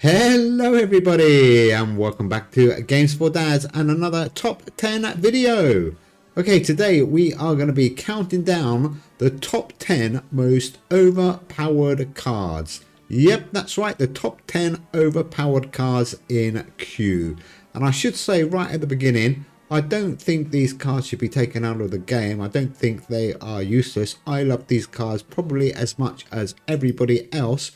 Hello everybody and welcome back to Games for Dads and another top 10 video. Okay, today we are going to be counting down the top 10 most overpowered cards. Yep, that's right, the top 10 overpowered cards in queue. And I should say right at the beginning, I don't think these cards should be taken out of the game. I don't think they are useless. I love these cards probably as much as everybody else.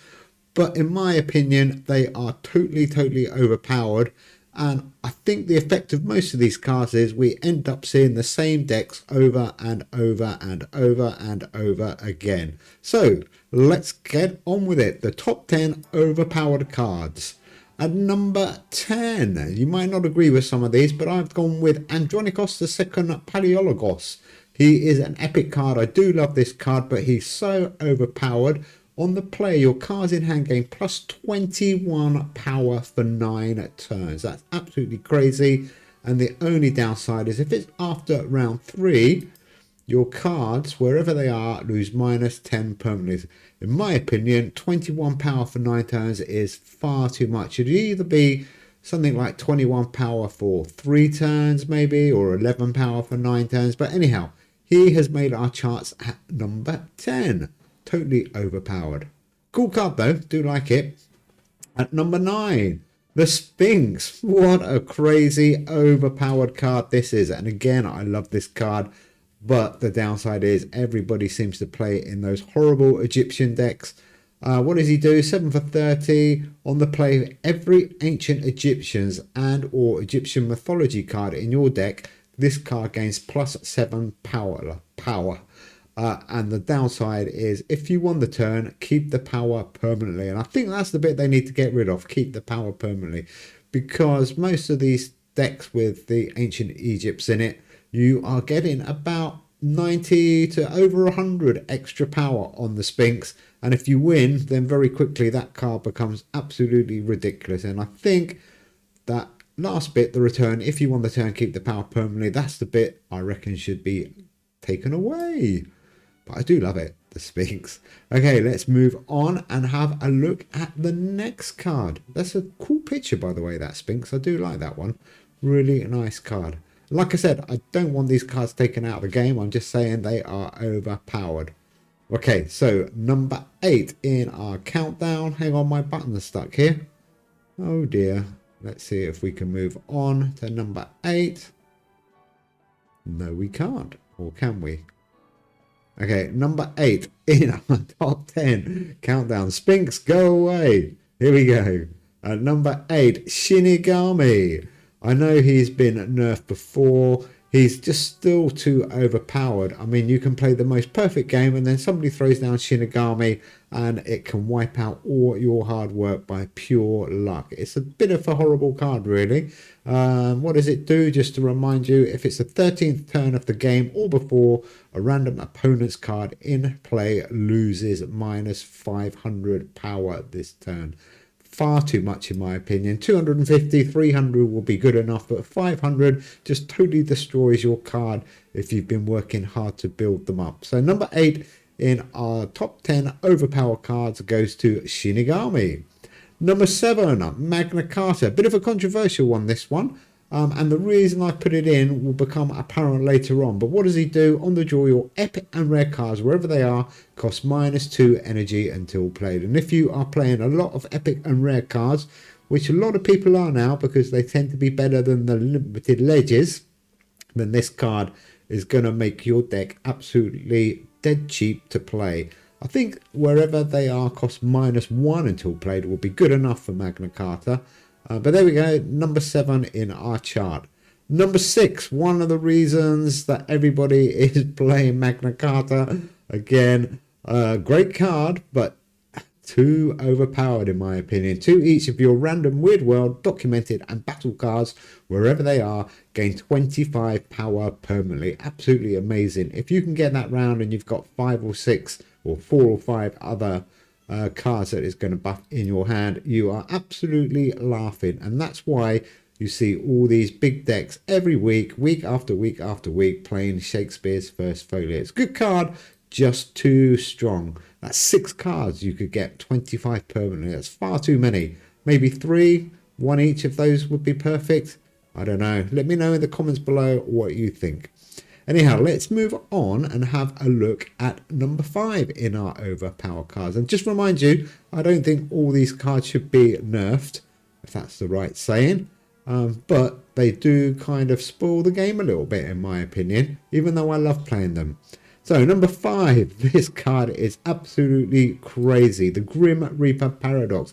But in my opinion, they are totally overpowered. And I think the effect of most of these cards is we end up seeing the same decks over and over and over and over again. So let's get on with it. The top 10 overpowered cards. At number 10, you might not agree with some of these, but I've gone with Andronicos the second Paleologos. He is an epic card. I do love this card, but he's so overpowered. On the play, your cards in hand gain plus 21 power for 9 turns. That's absolutely crazy. And the only downside is if it's after round 3, your cards, wherever they are, lose minus 10 permanently. In my opinion, 21 power for 9 turns is far too much. It'd either be something like 21 power for 3 turns maybe, or 11 power for 9 turns. But anyhow, he has made our charts at number 10. Totally overpowered. Cool card though, do like it. At number 9, the Spinx. What a crazy overpowered card this is. And again, I love this card, but the downside is everybody seems to play in those horrible Egyptian decks. What does he do? 7 for 30 on the play. Every ancient Egyptians and or Egyptian mythology card in your deck, this card gains plus 7 power. And the downside is if you won the turn, keep the power permanently. And I think that's the bit they need to get rid of, keep the power permanently. Because most of these decks with the ancient Egypts in it, you are getting about 90 to over 100 extra power on the Spinx. And if you win, then very quickly that card becomes absolutely ridiculous. And I think that last bit, the return, if you won the turn, keep the power permanently, that's the bit I reckon should be taken away. But I do love it, the Spinx. Okay, let's move on and have a look at the next card. That's a cool picture, by the way, that Spinx. I do like that one. Really nice card. Like I said, I don't want these cards taken out of the game. I'm just saying they are overpowered. Okay, so number 8 in our countdown. Hang on, my button's stuck here. Oh dear. Let's see if we can move on to number 8. No, we can't. Or can we? Okay, number 8 in our top 10 countdown. Spinx, go away. Here we go. At number 8, Shinigami. I know he's been nerfed before. He's just still too overpowered. I mean, you can play the most perfect game and then somebody throws down Shinigami and it can wipe out all your hard work by pure luck. It's a bit of a horrible card, really. What does it do? Just to remind you, if it's the 13th turn of the game or before, a random opponent's card in play loses minus 500 power this turn. Far too much in my opinion. 250, 300 will be good enough, but 500 just totally destroys your card if you've been working hard to build them up. So number 8 in our top 10 overpowered cards goes to Shinigami. Number 7, Magna Carta. Bit of a controversial one, this one. And the reason I put it in will become apparent later on. But what does he do? On the draw, your epic and rare cards, wherever they are, cost minus 2 energy until played. And if you are playing a lot of epic and rare cards, which a lot of people are now because they tend to be better than the limited ledges, then this card is going to make your deck absolutely dead cheap to play. I think wherever they are cost minus 1 until played will be good enough for Magna Carta. But there we go, number 7 in our chart. Number 6, one of the reasons that everybody is playing Magna Carta. Again, great card, but too overpowered in my opinion. 2 each of your random Weird World, Documented and Battle cards, wherever they are, gain 25 power permanently. Absolutely amazing. If you can get that round and you've got 5 or 6 or 4 or 5 other cards that is going to buff in your hand, you are absolutely laughing. And that's why you see all these big decks every week, week after week after week, playing Shakespeare's First Folio. It's a good card, just too strong. That's 6 cards you could get 25 permanently. That's far too many. Maybe 3, 1 each of those would be perfect. I don't know. Let me know in the comments below what you think. Anyhow, let's move on and have a look at number 5 in our overpowered cards. And just remind you, I don't think all these cards should be nerfed, if that's the right saying. But they do kind of spoil the game a little bit, in my opinion, even though I love playing them. So number 5, this card is absolutely crazy. The Grim Reaper Paradox.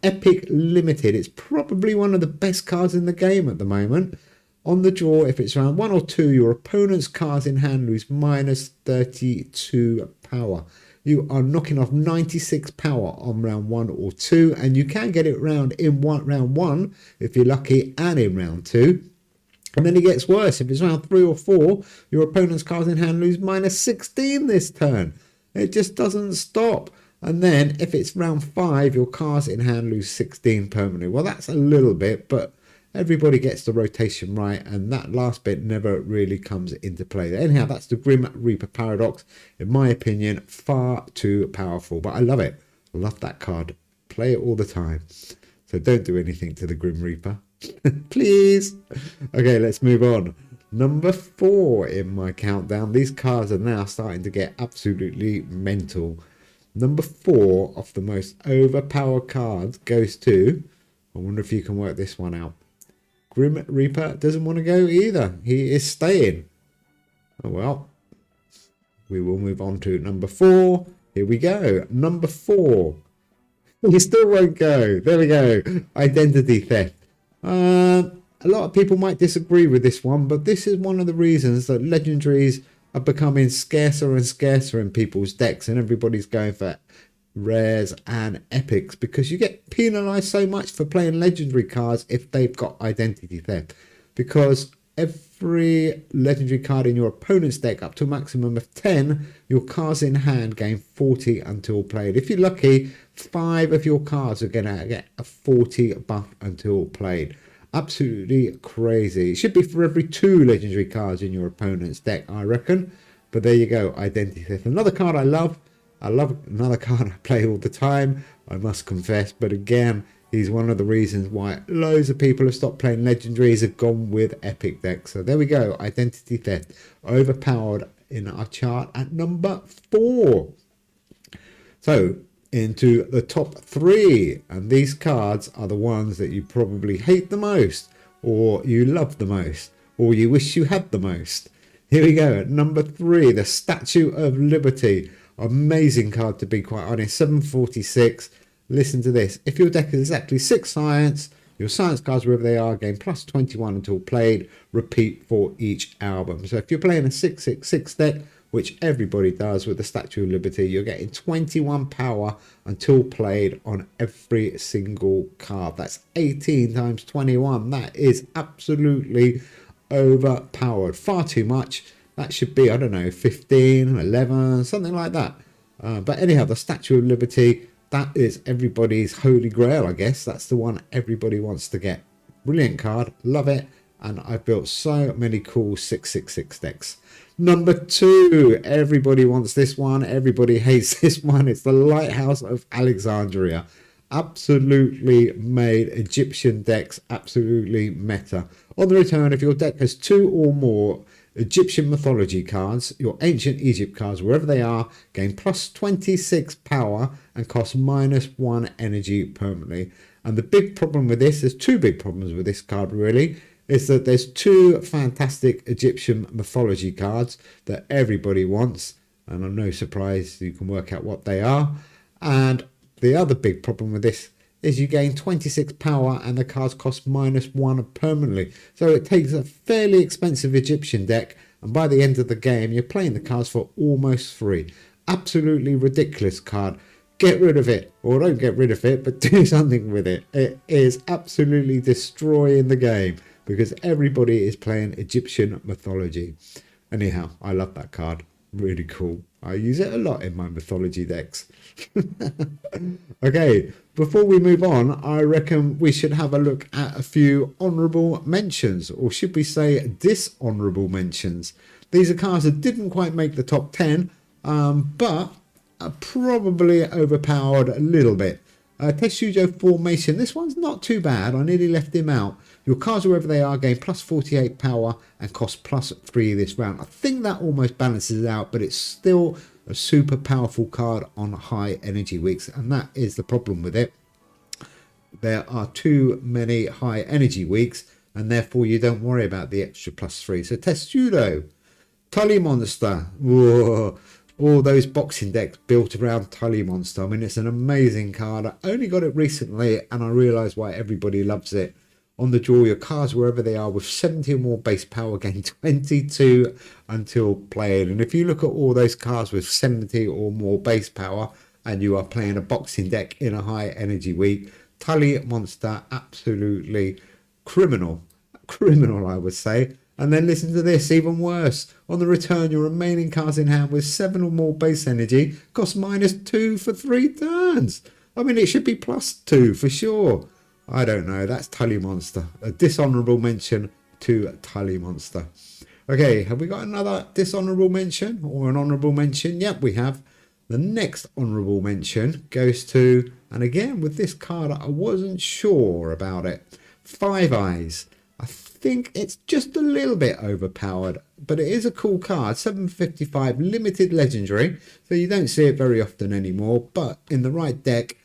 Epic Limited. It's probably one of the best cards in the game at the moment. On the draw, if it's round 1 or 2, your opponent's cards in hand lose minus 32 power. You are knocking off 96 power on round 1 or 2, and you can get it round round 1 if you're lucky, and in round 2. And then it gets worse. If it's round 3 or 4, your opponent's cards in hand lose minus 16 this turn. It just doesn't stop. And then if it's round 5, your cards in hand lose 16 permanently. Well, that's a little bit, but everybody gets the rotation right, and that last bit never really comes into play. Anyhow, that's the Grim Reaper Paradox. In my opinion, far too powerful, but I love it. I love that card. Play it all the time. So don't do anything to the Grim Reaper. Please. Okay, let's move on. Number 4 in my countdown. These cards are now starting to get absolutely mental. Number 4 of the most overpowered cards goes to... I wonder if you can work this one out. Grim Reaper doesn't want to go either. He is staying. Oh well. We will move on to number 4. Here we go. Number 4. He still won't go. There we go. Identity theft. A lot of people might disagree with this one, but this is one of the reasons that legendaries are becoming scarcer and scarcer in people's decks, and everybody's going for rares and epics, because you get penalized so much for playing legendary cards if they've got identity theft, because every legendary card in your opponent's deck up to a maximum of 10, your cards in hand gain 40 until played. If you're lucky, 5 of your cards are going to get a 40 buff until played. Absolutely crazy. It should be for every 2 legendary cards in your opponent's deck, I reckon. But there you go, identity theft. Another card I love another card I play all the time, I must confess, but again, he's one of the reasons why loads of people have stopped playing legendaries, have gone with epic decks. So there we go, identity theft, overpowered in our chart at number 4. So into the top 3, and these cards are the ones that you probably hate the most, or you love the most, or you wish you had the most. Here we go, at number 3, the Statue of Liberty. Amazing card, to be quite honest. 746. Listen to this. If your deck is exactly 6 science, your science cards, wherever they are, gain plus 21 until played. Repeat for each album. So if you're playing a 666 deck, which everybody does with the Statue of Liberty, you're getting 21 power until played on every single card. That's 18 times 21. That is absolutely overpowered. Far too much. That should be, I don't know, 15, 11, something like that. But anyhow, the Statue of Liberty, that is everybody's holy grail, I guess. That's the one everybody wants to get. Brilliant card. Love it. And I've built so many cool 666 decks. Number 2. Everybody wants this one. Everybody hates this one. It's the Lighthouse of Alexandria. Absolutely made Egyptian decks absolutely meta. On the return, if your deck has 2 or more Egyptian mythology cards, your ancient Egypt cards, wherever they are, gain plus 26 power and cost minus 1 energy permanently. And the big problem with this, there's 2 big problems with this card really, is that there's 2 fantastic Egyptian mythology cards that everybody wants, and I'm no surprise you can work out what they are. And the other big problem with this is you gain 26 power and the cards cost minus 1 permanently. So it takes a fairly expensive Egyptian deck, and by the end of the game you're playing the cards for almost free. Absolutely ridiculous card. Get rid of it, or don't get rid of it, but do something with it. It is absolutely destroying the game because everybody is playing Egyptian mythology. Anyhow, I love that card. Really cool. I use it a lot in my mythology decks. Okay, before we move on, I reckon we should have a look at a few honourable mentions, or should we say dishonourable mentions. These are cards that didn't quite make the top 10, but are probably overpowered a little bit. Tesso Formation. This one's not too bad. I nearly left him out. Your cards, wherever they are, gain plus 48 power and cost plus 3 this round. I think that almost balances it out, but it's still a super powerful card on high energy weeks, and that is the problem with it. There are too many high energy weeks, and therefore you don't worry about the extra plus 3. So Tesso, Tully Monster. Whoa. All those boxing decks built around Tully Monster. I mean, it's an amazing card. I only got it recently, and I realised why everybody loves it. On the draw, your cards, wherever they are, with 70 or more base power, gain 22 until played. And if you look at all those cards with 70 or more base power, and you are playing a boxing deck in a high energy week, Tully Monster, absolutely criminal. Criminal, I would say. And then listen to this, even worse. On the return, your remaining cards in hand with 7 or more base energy cost -2 for 3 turns. I mean, it should be +2 for sure. I don't know. That's Tully Monster. A dishonourable mention to Tully Monster. Okay, have we got another dishonourable mention or an honourable mention? Yep, we have. The next honourable mention goes to, and again with this card, I wasn't sure about it. Five Eyes. I think it's just a little bit overpowered, but it is a cool card. 755 limited legendary, so you don't see it very often anymore, but in the right deck,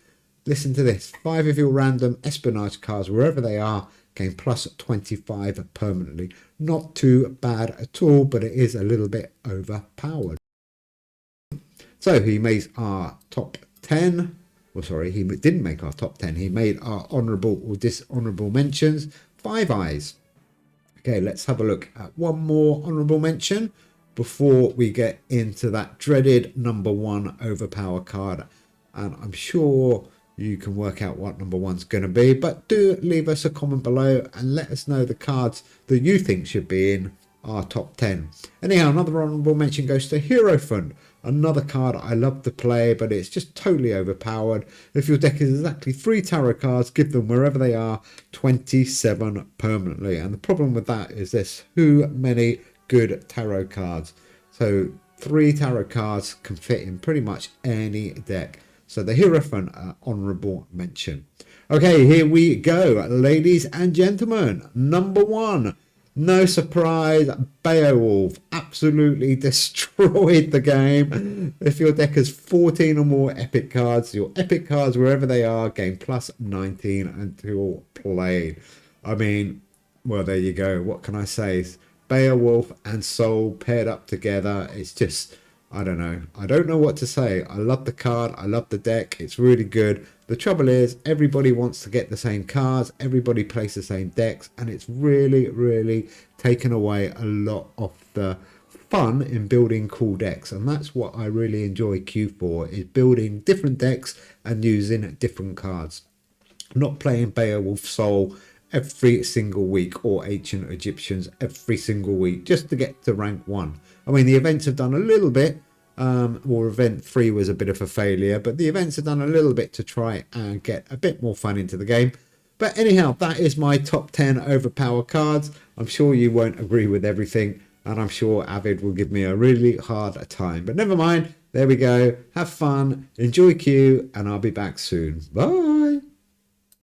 listen to this. 5 of your random espionage cards, wherever they are, gain plus 25 permanently. Not too bad at all, but it is a little bit overpowered. So he made our top 10. Well, sorry, he didn't make our top 10. He made our honourable or dishonourable mentions. Five Eyes. Okay, let's have a look at one more honourable mention before we get into that dreaded number 1 overpower card. And I'm sure you can work out what number 1's going to be. But do leave us a comment below and let us know the cards that you think should be in our top 10. Anyhow, another honourable mention goes to Hierophant. Another card I love to play, but it's just totally overpowered. If your deck is exactly 3 tarot cards, give them wherever they are 27 permanently. And the problem with that is there's too many good tarot cards. So 3 tarot cards can fit in pretty much any deck. So the Hierophant, honourable mention. Okay, here we go, ladies and gentlemen. Number 1. No surprise, Beowulf absolutely destroyed the game. If your deck has 14 or more epic cards, your epic cards, wherever they are, gain plus 19 until played. I mean, well, there you go. What can I say? Beowulf and Soul paired up together. It's just, I don't know. I don't know what to say. I love the card. I love the deck. It's really good. The trouble is, everybody wants to get the same cards. Everybody plays the same decks. And it's really, really taken away a lot of the fun in building cool decks. And that's what I really enjoy Q for, is building different decks and using different cards. Not playing Beowulf Soul every single week or Ancient Egyptians every single week just to get to rank 1. I mean, the events have done a little bit. Or event 3 was a bit of a failure, but the events have done a little bit to try and get a bit more fun into the game. But anyhow, that is my top 10 overpower cards. I'm sure you won't agree with everything, and I'm sure Avid will give me a really hard time, but never mind. There we go. Have fun, enjoy Q, and I'll be back soon. Bye.